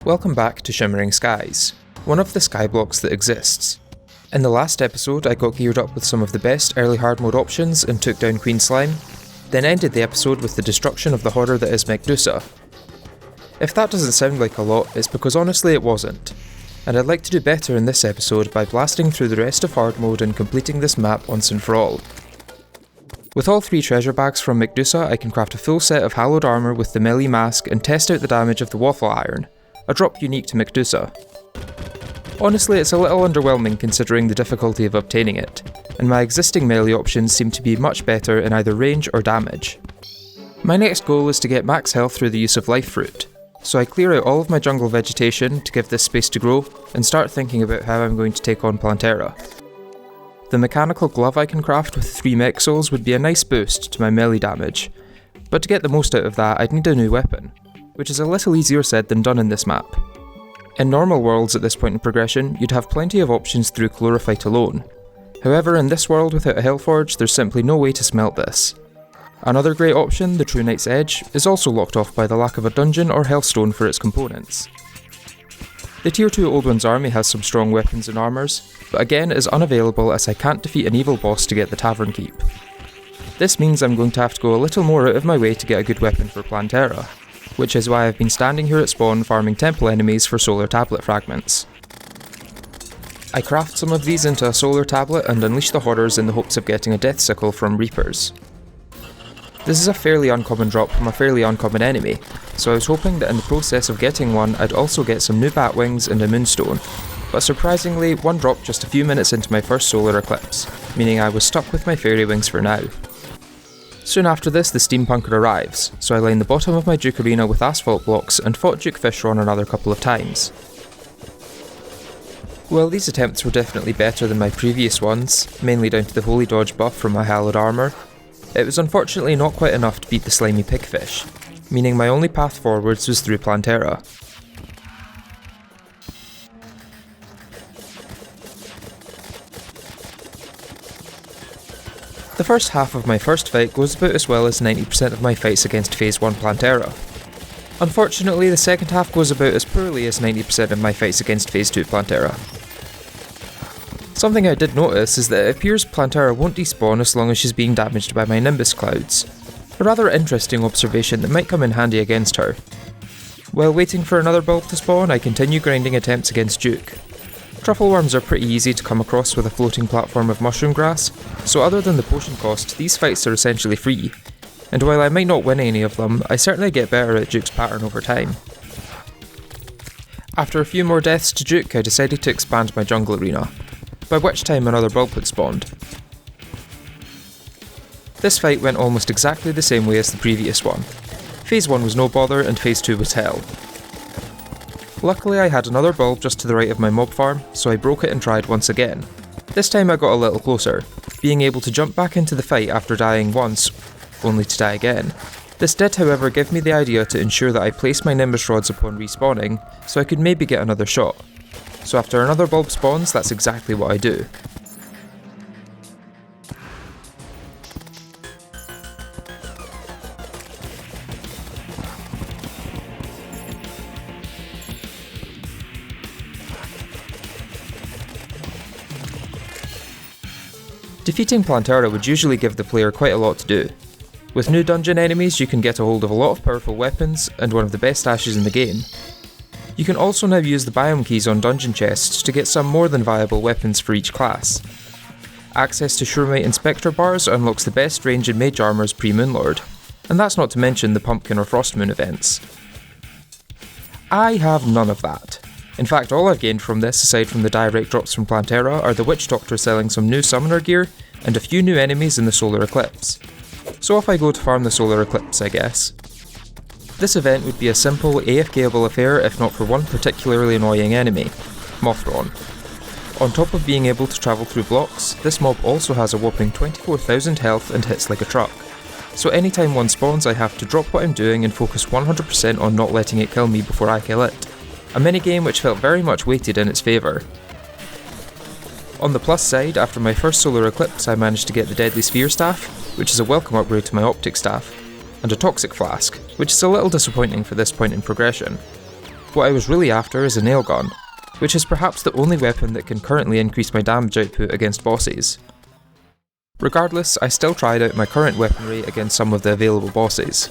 Welcome back to Shimmering Skies, one of the Skyblocks that exists. In the last episode I got geared up with some of the best early hard mode options and took down Queen Slime, then ended the episode with the destruction of the horror that is Medusa. If that doesn't sound like a lot, it's because honestly it wasn't, and I'd like to do better in this episode by blasting through the rest of hard mode and completing this map once and for all. With all 3 treasure bags from Medusa, I can craft a full set of hallowed armour with the melee mask and test out the damage of the waffle iron, a drop unique to Medusa. Honestly, it's a little underwhelming considering the difficulty of obtaining it, and my existing melee options seem to be much better in either range or damage. My next goal is to get max health through the use of Life Fruit, so I clear out all of my jungle vegetation to give this space to grow and start thinking about how I'm going to take on Plantera. The mechanical glove I can craft with 3 mech souls would be a nice boost to my melee damage, but to get the most out of that I'd need a new weapon, which is a little easier said than done in this map. In normal worlds at this point in progression, you'd have plenty of options through Chlorophyte alone. However, in this world without a Hellforge, there's simply no way to smelt this. Another great option, the True Knight's Edge, is also locked off by the lack of a dungeon or hellstone for its components. The Tier 2 Old One's army has some strong weapons and armours, but again is unavailable as I can't defeat an evil boss to get the Tavern Keep. This means I'm going to have to go a little more out of my way to get a good weapon for Plantera, which is why I've been standing here at spawn farming temple enemies for solar tablet fragments. I craft some of these into a solar tablet and unleash the horrors in the hopes of getting a death sickle from Reapers. This is a fairly uncommon drop from a fairly uncommon enemy, so I was hoping that in the process of getting one I'd also get some new bat wings and a moonstone, but surprisingly one dropped just a few minutes into my first solar eclipse, meaning I was stuck with my fairy wings for now. Soon after this, the steampunker arrives, so I line the bottom of my Duke arena with asphalt blocks and fought Duke Fishron another couple of times. While these attempts were definitely better than my previous ones, mainly down to the holy dodge buff from my hallowed armour, it was unfortunately not quite enough to beat the slimy pigfish, meaning my only path forwards was through Plantera. The first half of my first fight goes about as well as 90% of my fights against Phase 1 Plantera. Unfortunately, the second half goes about as poorly as 90% of my fights against Phase 2 Plantera. Something I did notice is that it appears Plantera won't despawn as long as she's being damaged by my Nimbus clouds, a rather interesting observation that might come in handy against her. While waiting for another bulb to spawn, I continue grinding attempts against Duke. Truffle worms are pretty easy to come across with a floating platform of mushroom grass, so other than the potion cost, these fights are essentially free, and while I might not win any of them, I certainly get better at Duke's pattern over time. After a few more deaths to Duke, I decided to expand my jungle arena, by which time another bulb had spawned. This fight went almost exactly the same way as the previous one. Phase 1 was no bother and Phase 2 was hell. Luckily I had another bulb just to the right of my mob farm, so I broke it and tried once again. This time I got a little closer, being able to jump back into the fight after dying once, only to die again. This did however give me the idea to ensure that I place my Nimbus rods upon respawning, so I could maybe get another shot. So after another bulb spawns, that's exactly what I do. Defeating Plantera would usually give the player quite a lot to do. With new dungeon enemies you can get a hold of a lot of powerful weapons and one of the best ashes in the game. You can also now use the biome keys on dungeon chests to get some more than viable weapons for each class. Access to Shurmite and Spectre bars unlocks the best range in mage armours pre-Moonlord, and that's not to mention the Pumpkin or Frostmoon events. I have none of that. In fact, all I've gained from this, aside from the direct drops from Plantera, are the Witch Doctor selling some new summoner gear, and a few new enemies in the Solar Eclipse. So off I go to farm the Solar Eclipse, I guess. This event would be a simple, AFKable affair if not for one particularly annoying enemy, Mothron. On top of being able to travel through blocks, this mob also has a whopping 24,000 health and hits like a truck. So anytime one spawns I have to drop what I'm doing and focus 100% on not letting it kill me before I kill it. A minigame which felt very much weighted in its favour. On the plus side, after my first solar eclipse I managed to get the Deadly Sphere Staff, which is a welcome upgrade to my Optic Staff, and a Toxic Flask, which is a little disappointing for this point in progression. What I was really after is a nail gun, which is perhaps the only weapon that can currently increase my damage output against bosses. Regardless, I still tried out my current weaponry against some of the available bosses.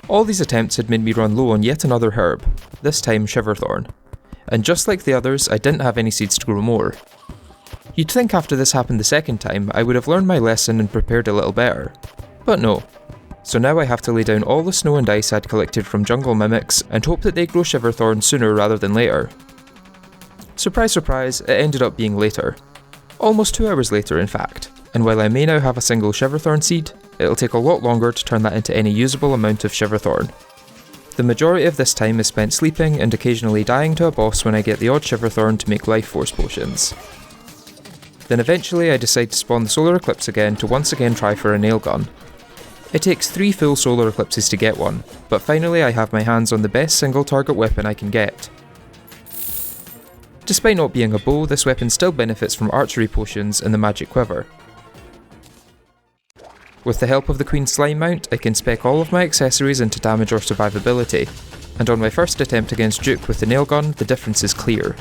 All these attempts had made me run low on yet another herb, this time Shiverthorn. And just like the others, I didn't have any seeds to grow more. You'd think after this happened the second time, I would have learned my lesson and prepared a little better. But no. So now I have to lay down all the snow and ice I'd collected from jungle mimics and hope that they grow Shiverthorn sooner rather than later. Surprise surprise, it ended up being later. Almost 2 hours later in fact, and while I may now have a single Shiverthorn seed, it'll take a lot longer to turn that into any usable amount of Shiverthorn. The majority of this time is spent sleeping and occasionally dying to a boss when I get the odd Shiverthorn to make life force potions. Then eventually I decide to spawn the solar eclipse again to once again try for a nail gun. It takes 3 full solar eclipses to get one, but finally I have my hands on the best single target weapon I can get. Despite not being a bow, this weapon still benefits from archery potions and the magic quiver. With the help of the Queen Slime mount, I can spec all of my accessories into damage or survivability, and on my first attempt against Duke with the nail gun, the difference is clear.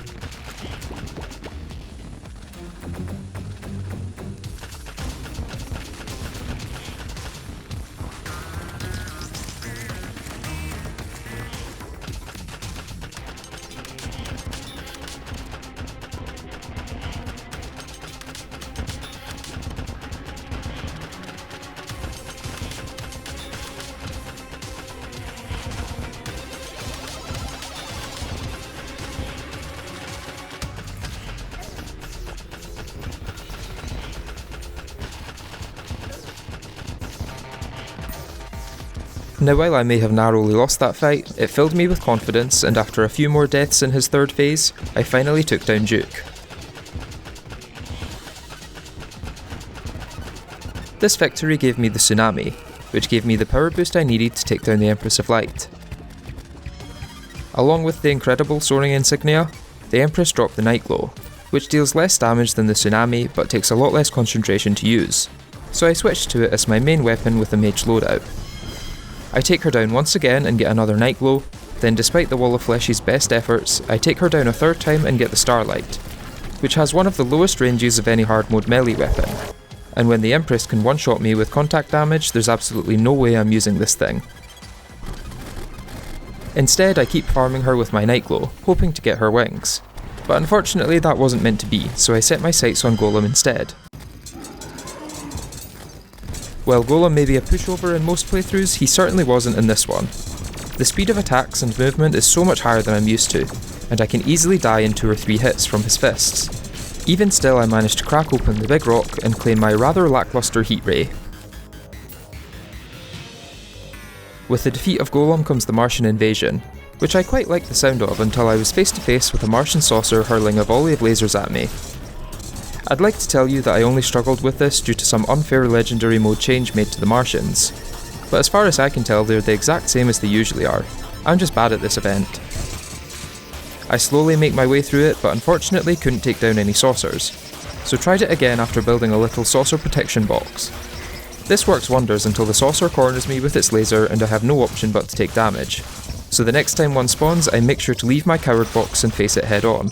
Now while I may have narrowly lost that fight, it filled me with confidence, and after a few more deaths in his third phase, I finally took down Duke. This victory gave me the Tsunami, which gave me the power boost I needed to take down the Empress of Light. Along with the incredible soaring insignia, the Empress dropped the Nightglow, which deals less damage than the Tsunami but takes a lot less concentration to use, so I switched to it as my main weapon with the Mage loadout. I take her down once again and get another Nightglow, then despite the Wall of Flesh's best efforts, I take her down a third time and get the Starlight, which has one of the lowest ranges of any hard mode melee weapon, and when the Empress can one-shot me with contact damage, there's absolutely no way I'm using this thing. Instead, I keep farming her with my Nightglow, hoping to get her wings, but unfortunately that wasn't meant to be, so I set my sights on Golem instead. While Golem may be a pushover in most playthroughs, he certainly wasn't in this one. The speed of attacks and movement is so much higher than I'm used to, and I can easily die in 2 or 3 hits from his fists. Even still, I managed to crack open the big rock and claim my rather lackluster heat ray. With the defeat of Golem comes the Martian invasion, which I quite liked the sound of until I was face to face with a Martian saucer hurling a volley of lasers at me. I'd like to tell you that I only struggled with this due to some unfair legendary mode change made to the Martians, but as far as I can tell they're the exact same as they usually are. I'm just bad at this event. I slowly make my way through it, but unfortunately couldn't take down any saucers, so tried it again after building a little saucer protection box. This works wonders until the saucer corners me with its laser and I have no option but to take damage, so the next time one spawns I make sure to leave my coward box and face it head on.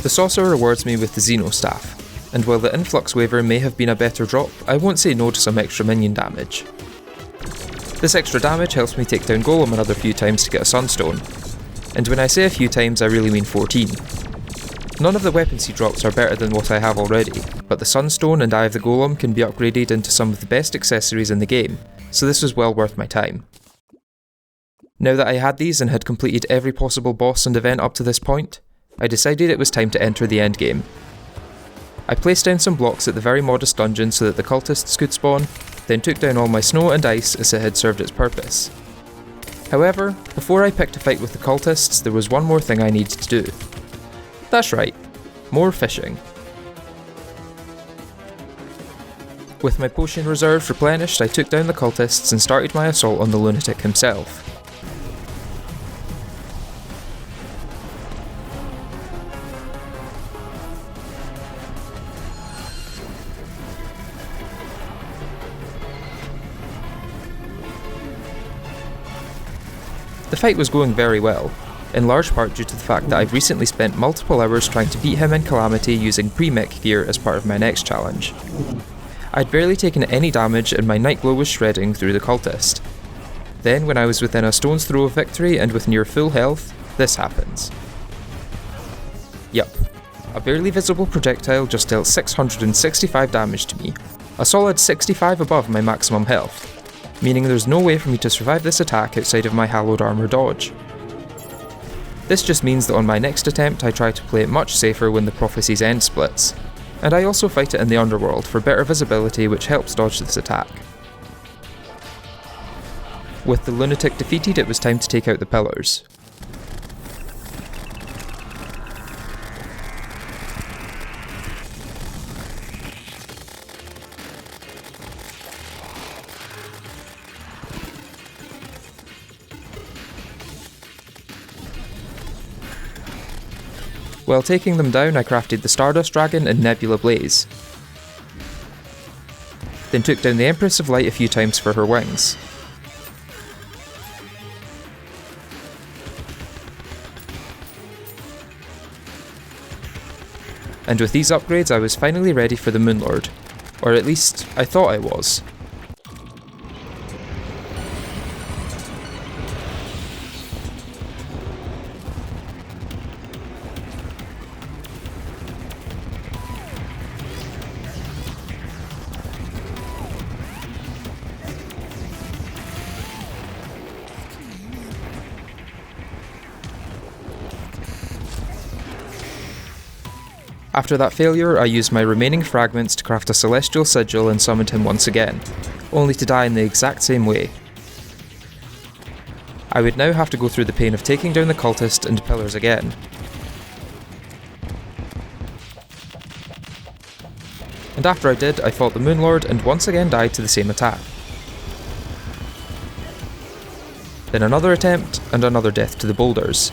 The saucer rewards me with the Xeno Staff, and while the Influx Waver may have been a better drop, I won't say no to some extra minion damage. This extra damage helps me take down Golem another few times to get a Sunstone, and when I say a few times I really mean 14. None of the weapons he drops are better than what I have already, but the Sunstone and Eye of the Golem can be upgraded into some of the best accessories in the game, so this was well worth my time. Now that I had these and had completed every possible boss and event up to this point, I decided it was time to enter the endgame. I placed down some blocks at the very modest dungeon so that the cultists could spawn, then took down all my snow and ice as it had served its purpose. However, before I picked a fight with the cultists, there was one more thing I needed to do. That's right, more fishing. With my potion reserves replenished, I took down the cultists and started my assault on the lunatic himself. The fight was going very well, in large part due to the fact that I've recently spent multiple hours trying to beat him in Calamity using pre-mech gear as part of my next challenge. I'd barely taken any damage and my Nightglow was shredding through the cultist. Then, when I was within a stone's throw of victory and with near full health, this happens. Yup, a barely visible projectile just dealt 665 damage to me, a solid 65 above my maximum health, meaning there's no way for me to survive this attack outside of my hallowed armor dodge. This just means that on my next attempt I try to play it much safer when the Prophecy's End splits, and I also fight it in the underworld for better visibility which helps dodge this attack. With the lunatic defeated, it was time to take out the pillars. While taking them down, I crafted the Stardust Dragon and Nebula Blaze, then took down the Empress of Light a few times for her wings. And with these upgrades I was finally ready for the Moonlord, or at least I thought I was. After that failure, I used my remaining fragments to craft a Celestial Sigil and summoned him once again, only to die in the exact same way. I would now have to go through the pain of taking down the cultist and pillars again. And after I did, I fought the Moonlord and once again died to the same attack. Then another attempt, and another death to the boulders.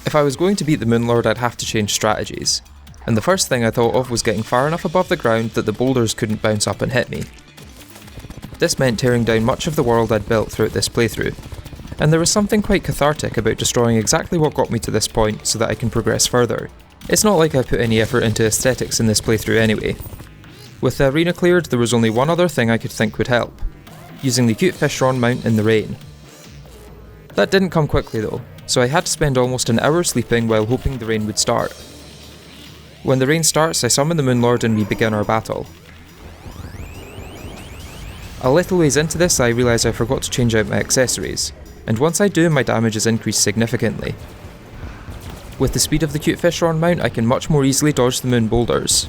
If I was going to beat the Moonlord, I'd have to change strategies, and the first thing I thought of was getting far enough above the ground that the boulders couldn't bounce up and hit me. This meant tearing down much of the world I'd built throughout this playthrough, and there was something quite cathartic about destroying exactly what got me to this point so that I can progress further. It's not like I put any effort into aesthetics in this playthrough anyway. With the arena cleared, there was only one other thing I could think would help: using the cute Fishron mount in the rain. That didn't come quickly though, so I had to spend almost an hour sleeping while hoping the rain would start. When the rain starts, I summon the Moonlord and we begin our battle. A little ways into this, I realise I forgot to change out my accessories, and once I do, my damage is increased significantly. With the speed of the cute Fishron mount, I can much more easily dodge the moon boulders,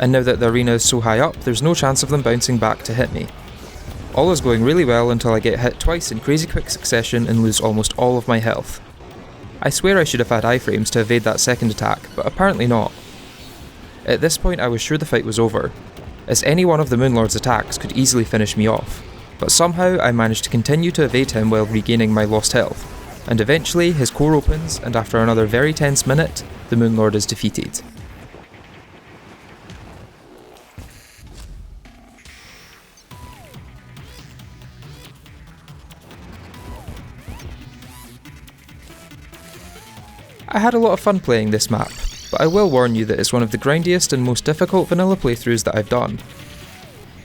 and now that the arena is so high up, there's no chance of them bouncing back to hit me. All is going really well until I get hit twice in crazy quick succession and lose almost all of my health. I swear I should have had iframes to evade that second attack, but apparently not. At this point I was sure the fight was over, as any one of the Moonlord's attacks could easily finish me off, but somehow I managed to continue to evade him while regaining my lost health, and eventually his core opens, and after another very tense minute, the Moonlord is defeated. I had a lot of fun playing this map, but I will warn you that it's one of the grindiest and most difficult vanilla playthroughs that I've done.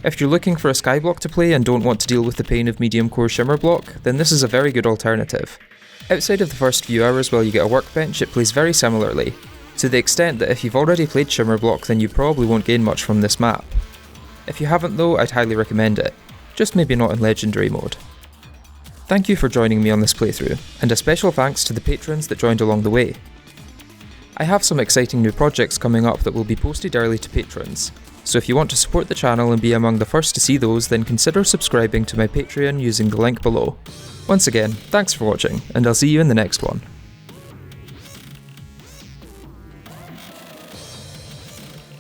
If you're looking for a Skyblock to play and don't want to deal with the pain of medium core Shimmer Block, then this is a very good alternative. Outside of the first few hours while you get a workbench, it plays very similarly, to the extent that if you've already played Shimmer Block then you probably won't gain much from this map. If you haven't though, I'd highly recommend it, just maybe not in Legendary mode. Thank you for joining me on this playthrough, and a special thanks to the patrons that joined along the way. I have some exciting new projects coming up that will be posted early to patrons, so if you want to support the channel and be among the first to see those, then consider subscribing to my Patreon using the link below. Once again, thanks for watching, and I'll see you in the next one.